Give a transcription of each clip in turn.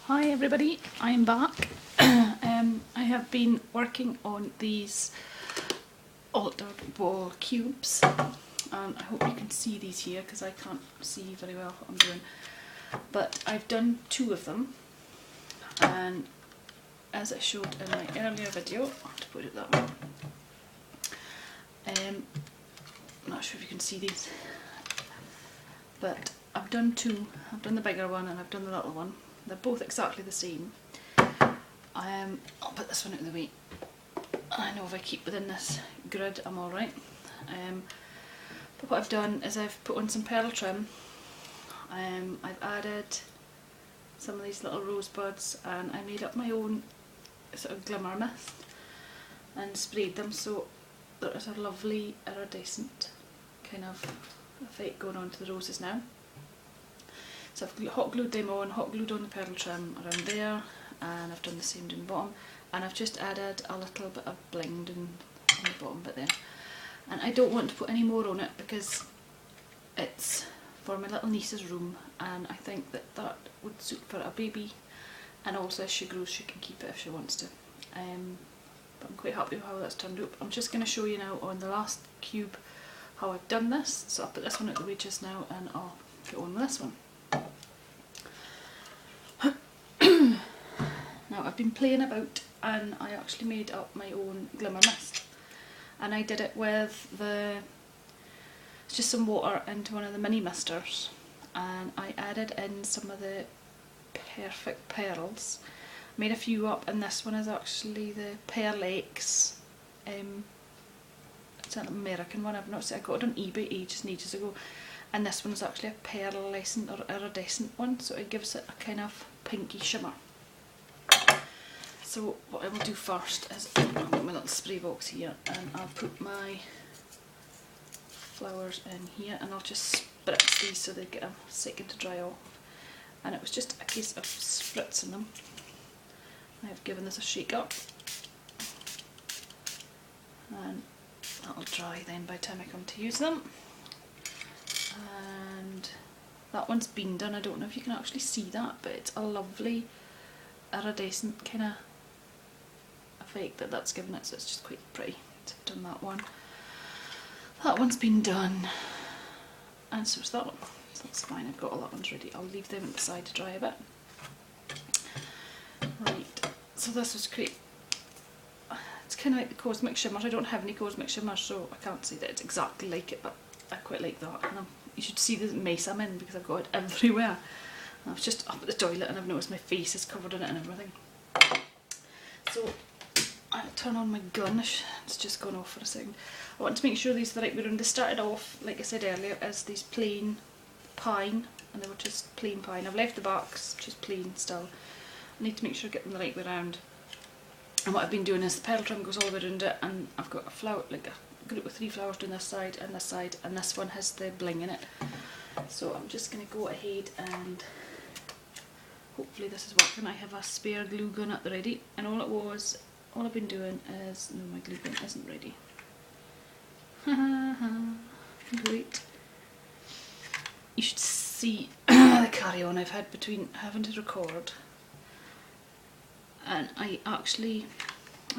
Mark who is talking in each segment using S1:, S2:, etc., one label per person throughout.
S1: Hi everybody, I am back. I have been working on these altered wall cubes, and I hope you can see these here because I can't see very well what I'm doing. But I've done two of them, and as I showed in my earlier video, I'll have to put it that way. I'm not sure if you can see these, but I've done two. I've done the bigger one and I've done the little one. They're both exactly the same. I'll put this one out of the way. I know if I keep within this grid I'm alright. But what I've done is I've put on some pearl trim. I've added some of these little rosebuds, and I made up my own sort of glimmer mist and sprayed them so there is a lovely iridescent kind of effect going on to the roses now. So I've hot glued them on, hot glued on the pearl trim around there, and I've done the same down the bottom, and I've just added a little bit of bling down on the bottom bit there. And I don't want to put any more on it because it's for my little niece's room, and I think that that would suit for a baby, and also as she grows she can keep it if she wants to. But I'm quite happy with how that's turned out. I'm just going to show you now on the last cube how I've done this. So I'll put this one out the way just now and I'll get on with this one. Now I've been playing about and I actually made up my own glimmer mist, and I did it with it's just some water into one of the mini misters, and I added in some of the perfect pearls. Made a few up, and this one is actually the Pearl X. It's an American one. I've not seen. I got it on eBay ages and ages ago, and this one is actually a pearlescent or iridescent one, so it gives it a kind of pinky shimmer. So what I will do first is I've got my little spray box here, and I'll put my flowers in here, and I'll just spritz these so they get a second to dry off. And it was just a case of spritzing them. I've given this a shake up, and that'll dry then by the time I come to use them. And that one's been done. I don't know if you can actually see that, but it's a lovely iridescent kind of effect that that's given it, so it's just quite pretty. So I've done that one. That one's been done, and so is that one. So that's fine, I've got all that ones ready. I'll leave them at the side to dry a bit. Right, so this was great. It's kind of like the cosmic shimmers. I don't have any cosmic shimmers, so I can't say that it's exactly like it, but I quite like that. And you should see the mess I'm in because I've got it everywhere. I was just up at the toilet and I've noticed my face is covered in it and everything. So I'll turn on my gun. It's just gone off for a second. I want to make sure these are the right way around. They started off, like I said earlier, as these plain pine, and they were just plain pine. I've left the backs just plain still. I need to make sure I get them the right way around. And what I've been doing is the pearl trim goes all the way around it, and I've got a flower, like a group of 3 flowers down this side, and this one has the bling in it. So I'm just going to go ahead and hopefully this is working. I have a spare glue gun at the ready, and all I've been doing is, no, my glue gun isn't ready. Great. You should see the carry on I've had between having to record, and I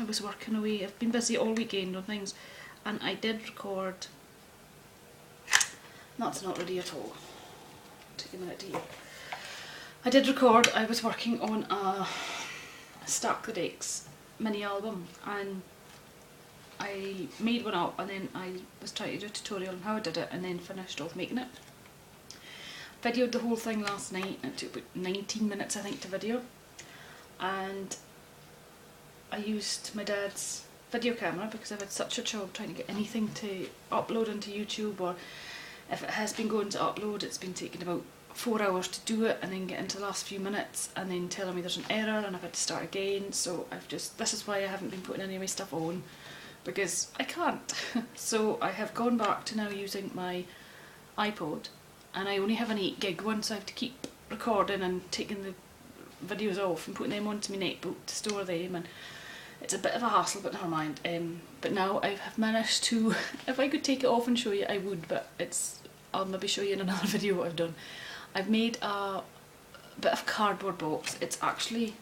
S1: was working away. I've been busy all weekend on things, and I did record. That's not ready at all. Take a minute to hear. I did record. I was working on a Stack the Decks mini album, and I made one up, and then I was trying to do a tutorial on how I did it, and then finished off making it. Videoed the whole thing last night. It took about 19 minutes I think to video, and I used my dad's video camera because I've had such a job trying to get anything to upload onto YouTube, or if it has been going to upload, it's been taking about 4 hours to do it, and then get into the last few minutes and then telling me there's an error and I've had to start again. So this is why I haven't been putting any of my stuff on, because I can't. So I have gone back to now using my iPod, and I only have an 8 gig one, so I have to keep recording and taking the videos off and putting them onto my netbook to store them, and it's a bit of a hassle, but never mind. But now I have managed to, if I could take it off and show you I would, but I'll maybe show you in another video what I've done. I've made a bit of cardboard box. It's actually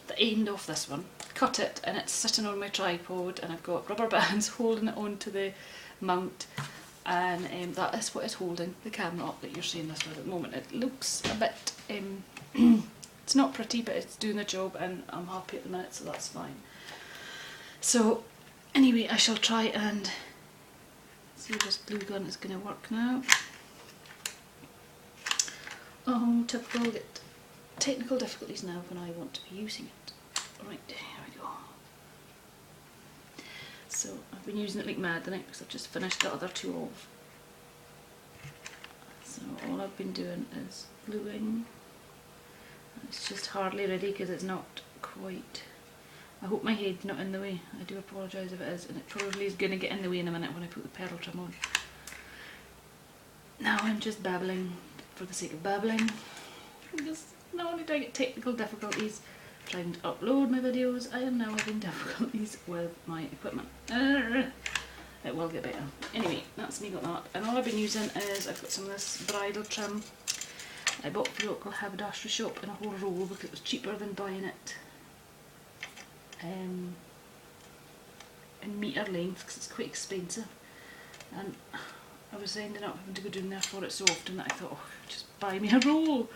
S1: the end of this one. Cut it and it's sitting on my tripod, and I've got rubber bands holding it onto the mount, and that is what is holding the camera up that you're seeing this with at the moment. It looks a bit, it's not pretty, but it's doing the job and I'm happy at the minute, so that's fine. So anyway, I shall try and see if this glue gun is going to work now. Oh, typical, get technical difficulties now when I want to be using it. Right, here we go. So I've been using it like mad tonight because I've just finished the other two off. So all I've been doing is gluing. It's just hardly ready because it's not quite. I hope my head's not in the way. I do apologise if it is, and it probably is going to get in the way in a minute when I put the pearl trim on. Now I'm just babbling for the sake of babbling, because not only do I get technical difficulties trying to upload my videos, I am now having difficulties with my equipment. It will get better. Anyway, that's me got that. And all I've been using is, I've got some of this bridal trim I bought from the local haberdashery shop in a whole roll because it was cheaper than buying it in metre length, because it's quite expensive. And I was ending up having to go down there for it so often that I thought, oh, just buy me a roll.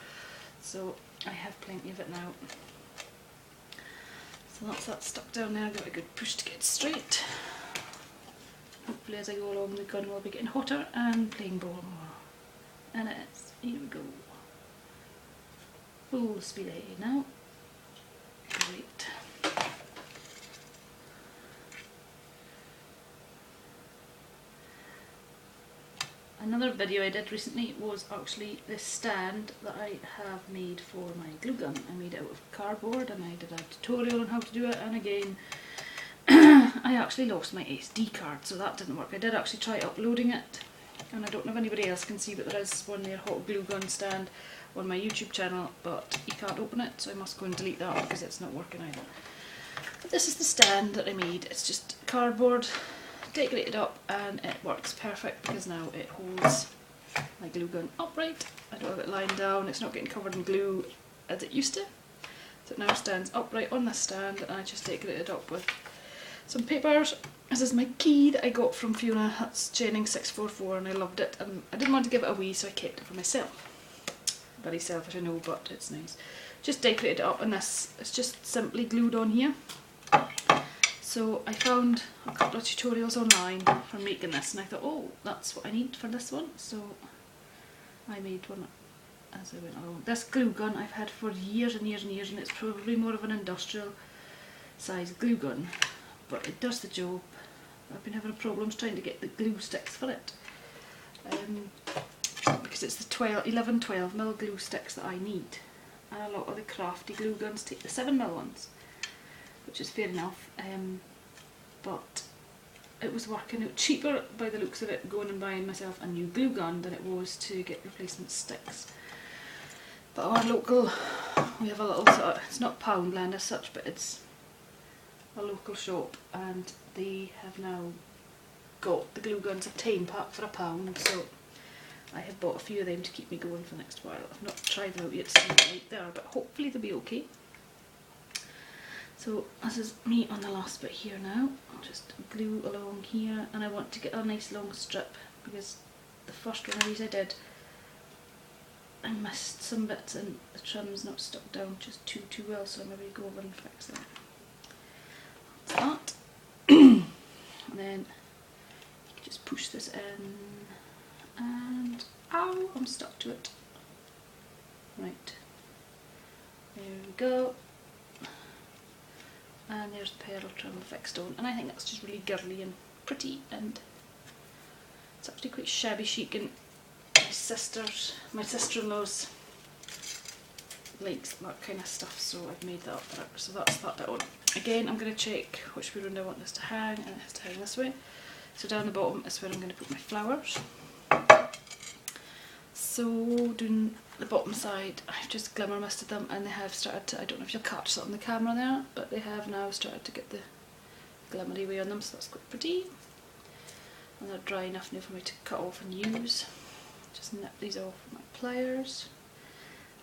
S1: So I have plenty of it now. So that's that stuck down there. I've got a good push to get it straight. Hopefully as I go along the gun will be getting hotter and playing ball more. And it is. Here we go. Full speed ahead now. Great. Another video I did recently was actually this stand that I have made for my glue gun. I made it out of cardboard and I did a tutorial on how to do it, and again I actually lost my SD card, so that didn't work. I did actually try uploading it, and I don't know if anybody else can see, but there is one there, hot glue gun stand, on my YouTube channel, but you can't open it, so I must go and delete that because it's not working either. But this is the stand that I made. It's just cardboard decorated up, and it works perfect because now it holds my glue gun upright. I don't have it lying down, it's not getting covered in glue as it used to. So it now stands upright on this stand, and I just decorated it up with some papers. This is my key that I got from Fiona, that's Jennings 644, and I loved it. I didn't want to give it away, so I kept it for myself. Very selfish, I know, but it's nice. Just decorated it up, and this is just simply glued on here. So I found a couple of tutorials online for making this, and I thought, oh, that's what I need for this one. So I made one as I went along. This glue gun I've had for years and years and years, and it's probably more of an industrial size glue gun, but it does the job. I've been having problems trying to get the glue sticks for it, because it's the 11-12mm glue sticks that I need, and a lot of the crafty glue guns take the 7mm ones, which is fair enough, but it was working out cheaper by the looks of it going and buying myself a new glue gun than it was to get replacement sticks. But our local, we have a little sort of, it's not Poundland as such, but it's a local shop, and they have now got the glue guns, a 10-pack for £1, so I have bought a few of them to keep me going for the next while. I've not tried them out yet to see what like they are, but hopefully they'll be okay. So this is me on the last bit here now. I'll just glue along here, and I want to get a nice long strip because the first one of these I did, I missed some bits and the trim's not stuck down just too well, so I'm going to go over and fix that. That's that. And then you can just push this in, and ow, I'm stuck to it. Right, there we go. And there's the pearl trim fixed on, and I think that's just really girly and pretty, and it's actually quite shabby chic, and my sister-in-law's likes that kind of stuff, so I've made that up for her. So that's that bit on. Again, I'm going to check which way round I want this to hang, and it has to hang this way. So down the bottom is where I'm going to put my flowers. So doing the bottom side, I've just glimmer misted them, and they have started to, I don't know if you'll catch that on the camera there, but they have now started to get the glimmery way on them, so that's quite pretty. And they're dry enough now for me to cut off and use. Just nip these off with my pliers.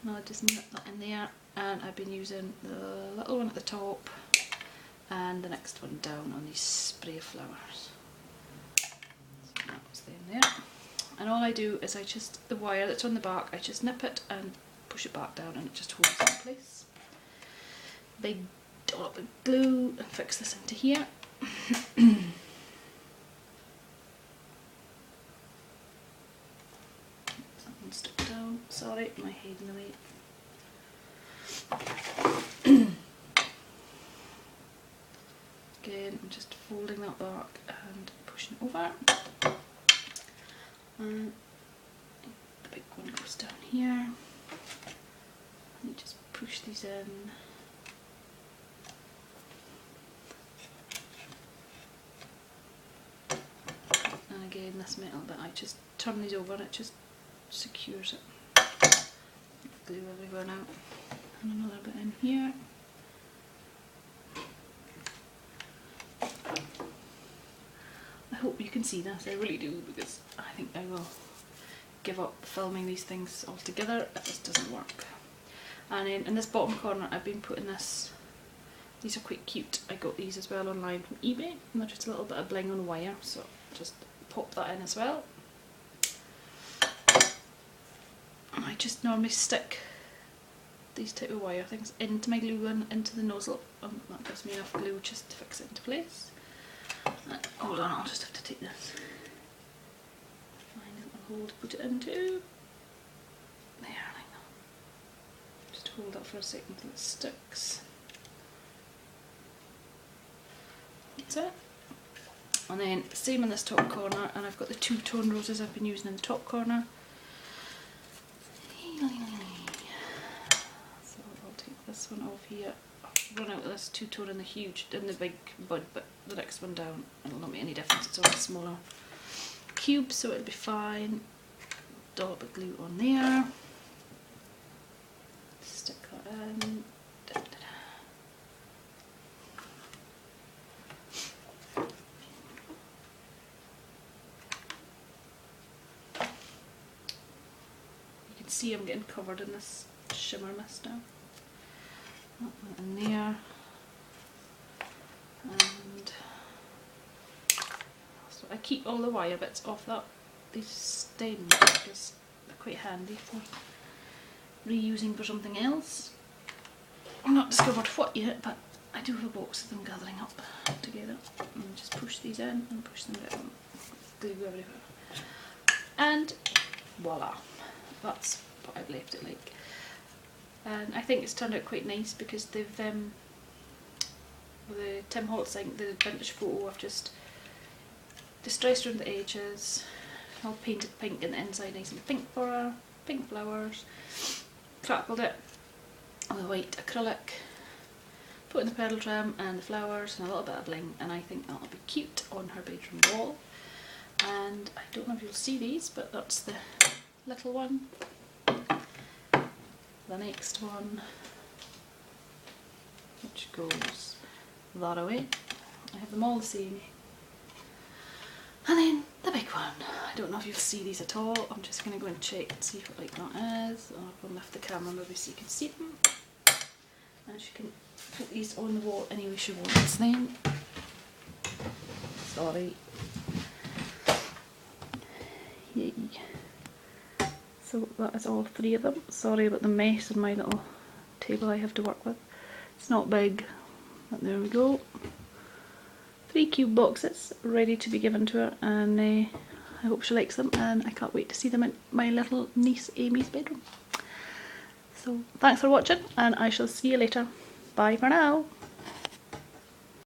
S1: and I'll just nip that in there, and I've been using the little one at the top and the next one down on these spray of flowers. So that's there. And all I do is I just, the wire that's on the back, I just nip it and push it back down and it just holds it in place. Big dollop of glue and fix this into here. Something stuck down. Sorry, my head in the way. Again, I'm just folding that back and pushing it over. And the big one goes down here. And you just push these in. And again, this metal bit, I just turn these over and it just secures it. Glue everywhere now. And another bit in here. I hope you can see this, I really do, because I think I will give up filming these things altogether if this doesn't work. And in this bottom corner I've been putting this, these are quite cute, I got these as well online from eBay, and they're just a little bit of bling on wire, so just pop that in as well. And I just normally stick these type of wire things into my glue gun, into the nozzle, and that gives me enough glue just to fix it into place. Hold on, I'll just have to take this. Find a little hole to put it into. There, like that. Just hold that for a second until it sticks. That's it. And then same in this top corner, and I've got the two-tone roses I've been using in the top corner. So I'll take this one off here. Run out of this two-tone in the big bud, but the next one down, it'll not make any difference, it's only a smaller cube, so it'll be fine. Dollop of glue on there, stick that in. Da, da, da. You can see I'm getting covered in this shimmer mist now. That in there, and so I keep all the wire bits off these stains because they're quite handy for reusing for something else. I've not discovered what yet, but I do have a box of them gathering up together, and just push these in and push them down, glue everywhere, and voila, that's what I've left it like. And I think it's turned out quite nice because they've, the Tim Holtz thing, the vintage photo, I've just distressed around the edges, all painted pink in the inside, nice and pink for her, pink flowers, crackled it with white acrylic, put in the pearl trim and the flowers and a little bit of bling, and I think that'll be cute on her bedroom wall. And I don't know if you'll see these, but that's the little one. The next one, which goes that away. I have them all the same. And then the big one. I don't know if you'll see these at all. I'm just going to go and check and see what like that is. I'll go and lift the camera maybe so you can see them. And she can put these on the wall any way she wants then. Sorry. Yay. So that is all three of them. Sorry about the mess in my little table I have to work with. It's not big, but there we go. 3 cube boxes ready to be given to her, and I hope she likes them, and I can't wait to see them in my little niece Amy's bedroom. So thanks for watching, and I shall see you later. Bye for now.